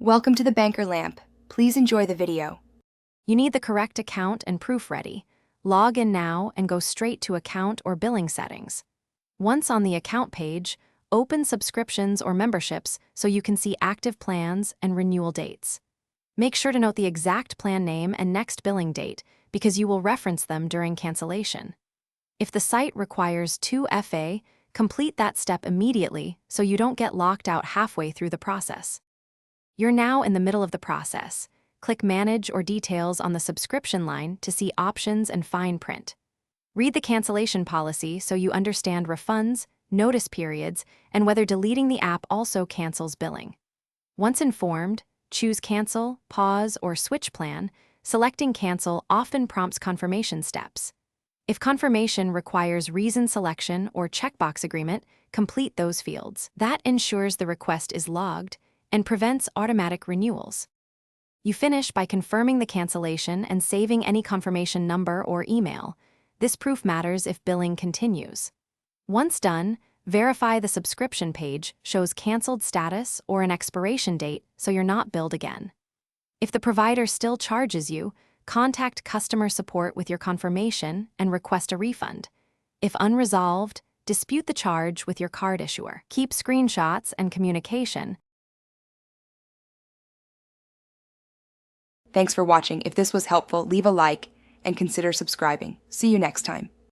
Welcome to the Banker Lamp. Please enjoy the video. You need the correct account and proof ready. Log in now and go straight to account or billing settings. Once on the account page, open subscriptions or memberships so you can see active plans and renewal dates. Make sure to note the exact plan name and next billing date because you will reference them during cancellation. If the site requires 2FA, complete that step immediately so you don't get locked out halfway through the process. You're now in the middle of the process. Click Manage or Details on the subscription line to see options and fine print. Read the cancellation policy so you understand refunds, notice periods, and whether deleting the app also cancels billing. Once informed, choose Cancel, Pause, or Switch Plan. Selecting Cancel often prompts confirmation steps. If confirmation requires reason selection or checkbox agreement, complete those fields. That ensures the request is logged and prevents automatic renewals. You finish by confirming the cancellation and saving any confirmation number or email. This proof matters if billing continues. Once done, verify the subscription page shows canceled status or an expiration date so you're not billed again. If the provider still charges you, contact customer support with your confirmation and request a refund. If unresolved, dispute the charge with your card issuer. Keep screenshots and communication. Thanks for watching. If this was helpful, leave a like and consider subscribing. See you next time.